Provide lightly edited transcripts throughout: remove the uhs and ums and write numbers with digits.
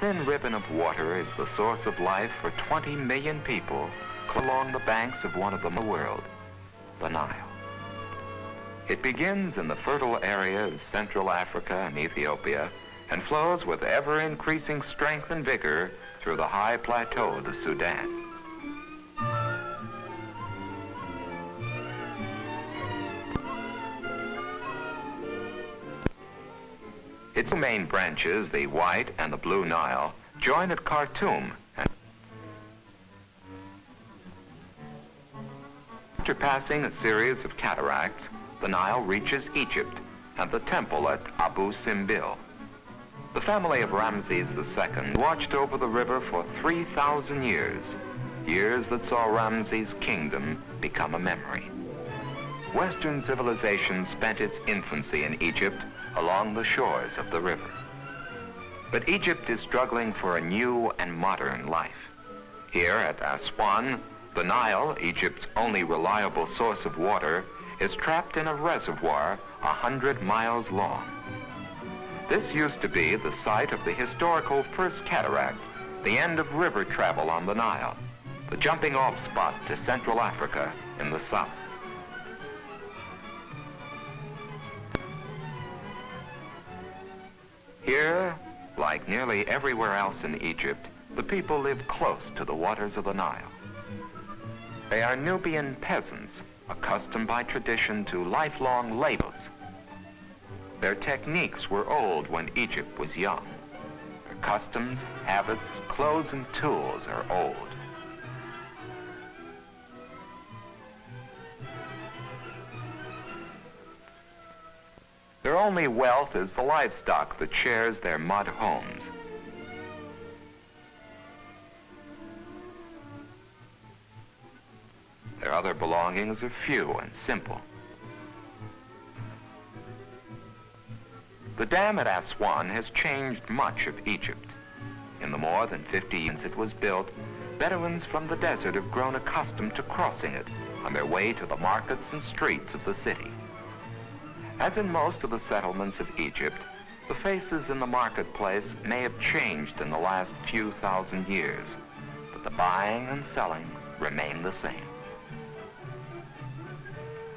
thin ribbon of water is the source of life for 20 million people along the banks of one of them in the world, the Nile. It begins in the fertile area of Central Africa and Ethiopia and flows with ever-increasing strength and vigor through the high plateau of the Sudan. Its two main branches, the White and the Blue Nile, join at Khartoum. After passing a series of cataracts, the Nile reaches Egypt and the temple at Abu Simbel. The family of Ramses II watched over the river for 3,000 years, years that saw Ramses' kingdom become a memory. Western civilization spent its infancy in Egypt along the shores of the river. But Egypt is struggling for a new and modern life. Here at Aswan, the Nile, Egypt's only reliable source of water, is trapped in a reservoir 100 miles long. This used to be the site of the historical First Cataract, the end of river travel on the Nile, the jumping-off spot to Central Africa in the south. Here, like nearly everywhere else in Egypt, the people live close to the waters of the Nile. They are Nubian peasants, accustomed by tradition to lifelong labors. Their techniques were old when Egypt was young. Their customs, habits, clothes, and tools are old. Their only wealth is the livestock that shares their mud homes. Their other belongings are few and simple. The dam at Aswan has changed much of Egypt. In the more than 50 years it was built, Bedouins from the desert have grown accustomed to crossing it on their way to the markets and streets of the city. As in most of the settlements of Egypt, the faces in the marketplace may have changed in the last few thousand years, but the buying and selling remain the same.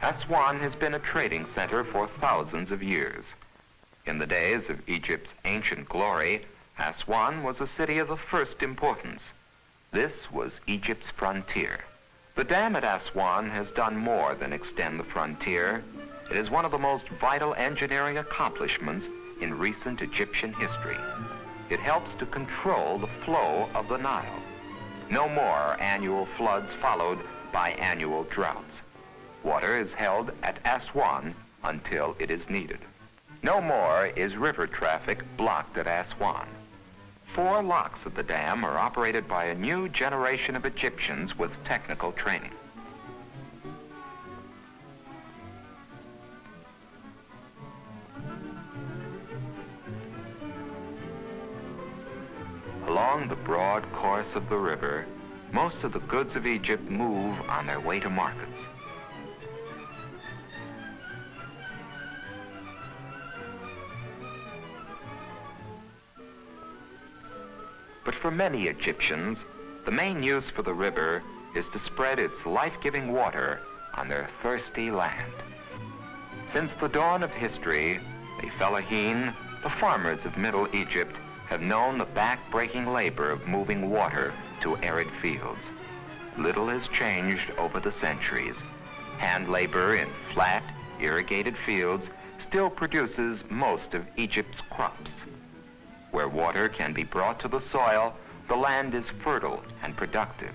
Aswan has been a trading center for thousands of years. In the days of Egypt's ancient glory, Aswan was a city of the first importance. This was Egypt's frontier. The dam at Aswan has done more than extend the frontier. It is one of the most vital engineering accomplishments in recent Egyptian history. It helps to control the flow of the Nile. No more annual floods followed by annual droughts. Water is held at Aswan until it is needed. No more is river traffic blocked at Aswan. 4 locks of the dam are operated by a new generation of Egyptians with technical training. Along the broad course of the river, most of the goods of Egypt move on their way to markets. But for many Egyptians, the main use for the river is to spread its life-giving water on their thirsty land. Since the dawn of history, the fellahin, the farmers of Middle Egypt, have known the back-breaking labor of moving water to arid fields. Little has changed over the centuries. Hand labor in flat, irrigated fields still produces most of Egypt's crops. Where water can be brought to the soil, the land is fertile and productive.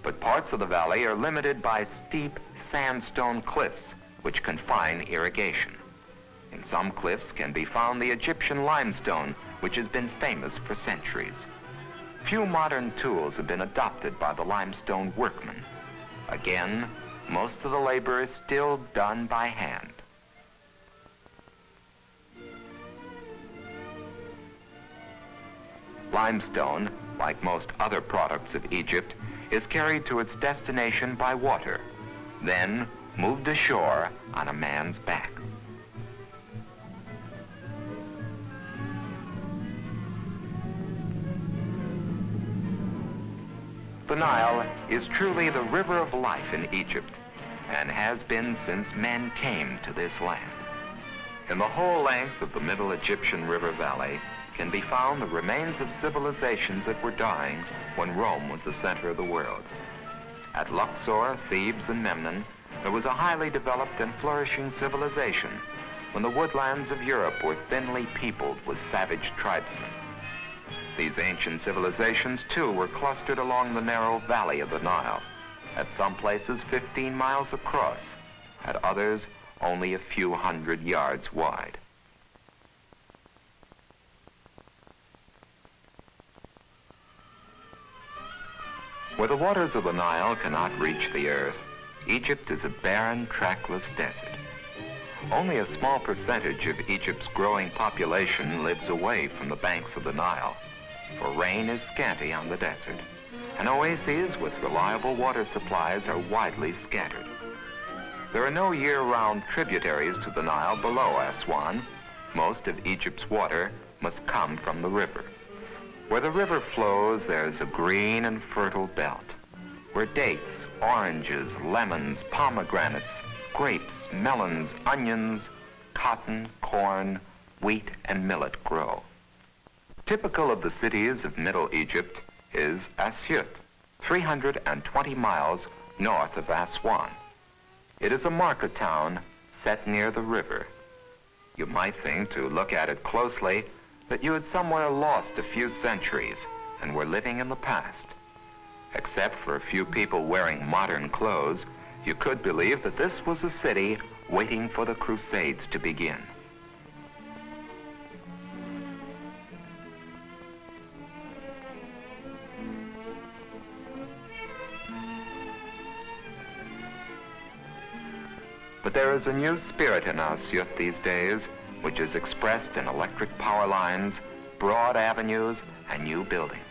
But parts of the valley are limited by steep sandstone cliffs, which confine irrigation. In some cliffs can be found the Egyptian limestone, which has been famous for centuries. Few modern tools have been adopted by the limestone workmen. Again, most of the labor is still done by hand. Limestone, like most other products of Egypt, is carried to its destination by water, then moved ashore on a man's back. The Nile is truly the river of life in Egypt and has been since men came to this land. In the whole length of the Middle Egyptian River Valley can be found the remains of civilizations that were dying when Rome was the center of the world. At Luxor, Thebes, and Memnon, there was a highly developed and flourishing civilization when the woodlands of Europe were thinly peopled with savage tribesmen. These ancient civilizations, too, were clustered along the narrow valley of the Nile, at some places 15 miles across, at others only a few hundred yards wide. Where the waters of the Nile cannot reach the earth, Egypt is a barren, trackless desert. Only a small percentage of Egypt's growing population lives away from the banks of the Nile, for rain is scanty on the desert, and oases with reliable water supplies are widely scattered. There are no year-round tributaries to the Nile below Aswan. Most of Egypt's water must come from the river. Where the river flows, there is a green and fertile belt, where dates, oranges, lemons, pomegranates, grapes, melons, onions, cotton, corn, wheat, and millet grow. Typical of the cities of Middle Egypt is Asyut, 320 miles north of Aswan. It is a market town set near the river. You might think, to look at it closely, that you had somewhere lost a few centuries and were living in the past. Except for a few people wearing modern clothes, you could believe that this was a city waiting for the Crusades to begin. But there is a new spirit in Asyut these days, which is expressed in electric power lines, broad avenues, and new buildings.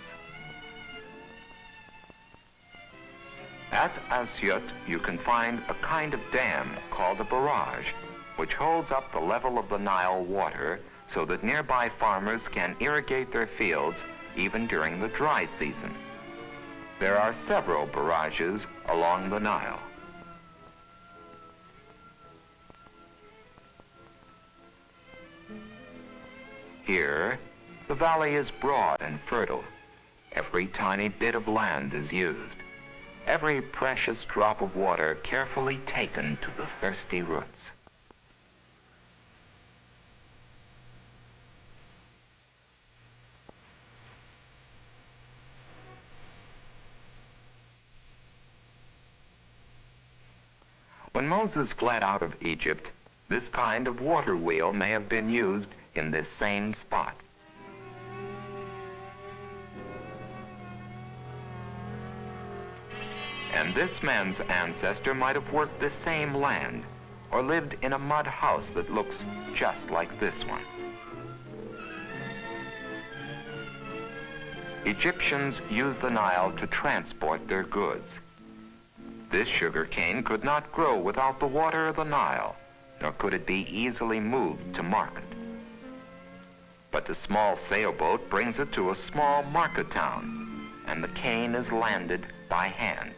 At Asyut, you can find a kind of dam called a barrage, which holds up the level of the Nile water so that nearby farmers can irrigate their fields even during the dry season. There are several barrages along the Nile. Here, the valley is broad and fertile. Every tiny bit of land is used. Every precious drop of water carefully taken to the thirsty roots. When Moses fled out of Egypt, this kind of water wheel may have been used in this same spot. And this man's ancestor might have worked the same land or lived in a mud house that looks just like this one. Egyptians used the Nile to transport their goods. This sugar cane could not grow without the water of the Nile, nor could it be easily moved to market. But the small sailboat brings it to a small market town, and the cane is landed by hand.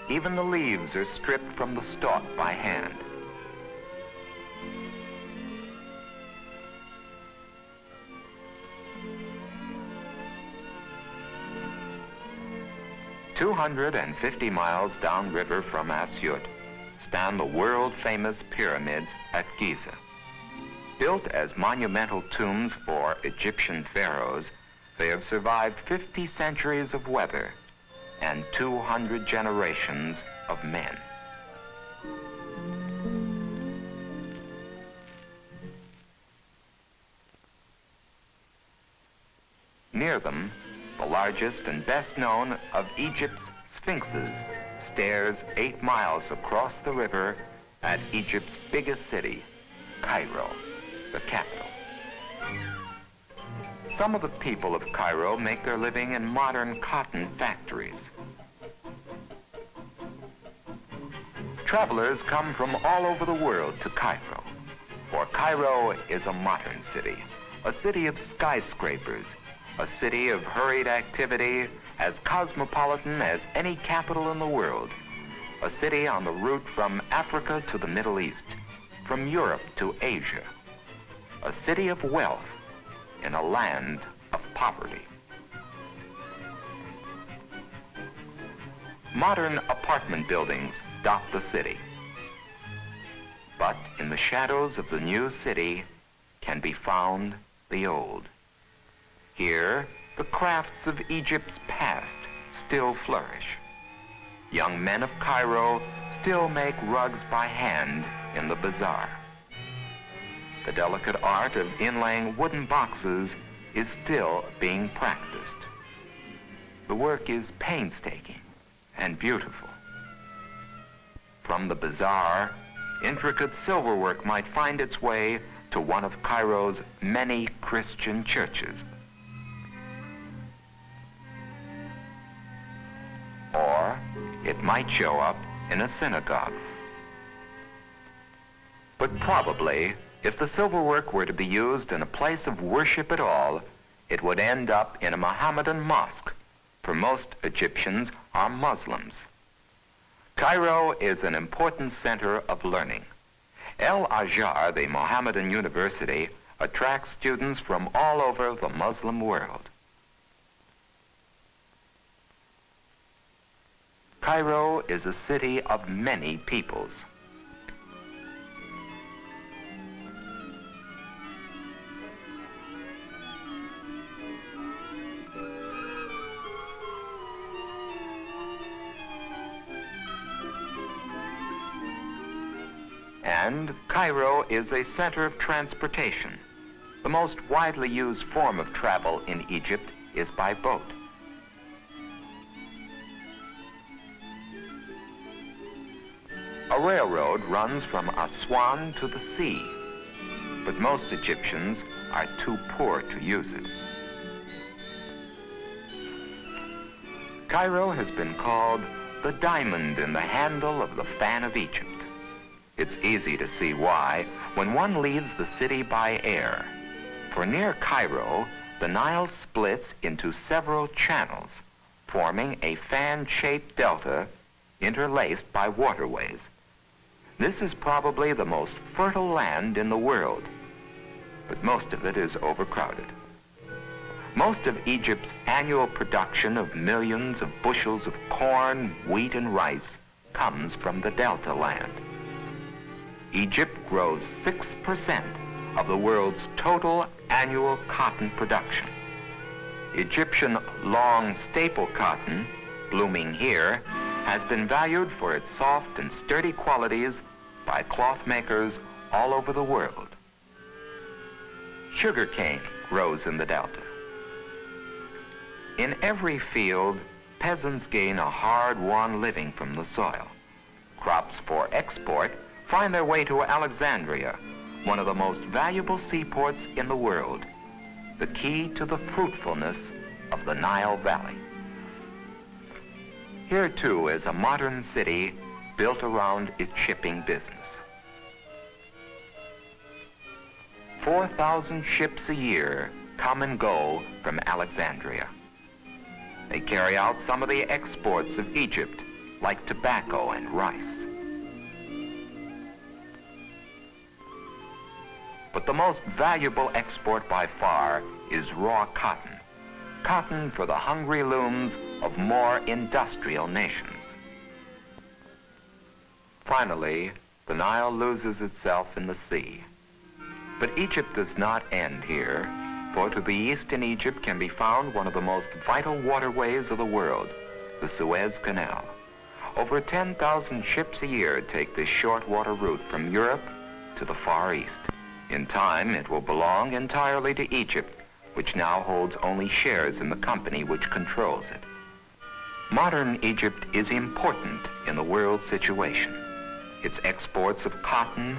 Even the leaves are stripped from the stalk by hand. "250 miles downriver from Asyut stand the world-famous pyramids at Giza. Built as monumental tombs for Egyptian pharaohs, they have survived 50 centuries of weather and 200 generations of men. Near them, the largest and best known of Egypt's sphinxes stares 8 miles across the river at Egypt's biggest city, Cairo, the capital. Some of the people of Cairo make their living in modern cotton factories. Travelers come from all over the world to Cairo, for Cairo is a modern city, a city of skyscrapers, a city of hurried activity, as cosmopolitan as any capital in the world, a city on the route from Africa to the Middle East, from Europe to Asia, a city of wealth in a land of poverty. Modern apartment buildings dot the city. But in the shadows of the new city can be found the old. Here, the crafts of Egypt's past still flourish. Young men of Cairo still make rugs by hand in the bazaar. The delicate art of inlaying wooden boxes is still being practiced. The work is painstaking and beautiful. From the bazaar, intricate silverwork might find its way to one of Cairo's many Christian churches. Or it might show up in a synagogue. But probably, if the silverwork were to be used in a place of worship at all, it would end up in a Mohammedan mosque, for most Egyptians are Muslims. Cairo is an important center of learning. El Azhar, the Mohammedan university, attracts students from all over the Muslim world. Cairo is a city of many peoples. And Cairo is a center of transportation. The most widely used form of travel in Egypt is by boat. A railroad runs from Aswan to the sea, but most Egyptians are too poor to use it. Cairo has been called the diamond in the handle of the fan of Egypt. It's easy to see why when one leaves the city by air. For near Cairo, the Nile splits into several channels, forming a fan-shaped delta interlaced by waterways. This is probably the most fertile land in the world, but most of it is overcrowded. Most of Egypt's annual production of millions of bushels of corn, wheat, and rice comes from the delta land. Egypt grows 6% of the world's total annual cotton production. Egyptian long staple cotton, blooming here, has been valued for its soft and sturdy qualities by cloth makers all over the world. Sugarcane grows in the delta. In every field, peasants gain a hard-won living from the soil. Crops for export find their way to Alexandria, one of the most valuable seaports in the world, the key to the fruitfulness of the Nile Valley. Here, too, is a modern city built around its shipping business. 4,000 ships a year come and go from Alexandria. They carry out some of the exports of Egypt, like tobacco and rice. But the most valuable export by far is raw cotton. Cotton for the hungry looms of more industrial nations. Finally, the Nile loses itself in the sea. But Egypt does not end here, for to the east in Egypt can be found one of the most vital waterways of the world, the Suez Canal. Over 10,000 ships a year take this short water route from Europe to the Far East. In time, it will belong entirely to Egypt, which now holds only shares in the company which controls it. Modern Egypt is important in the world situation. Its exports of cotton,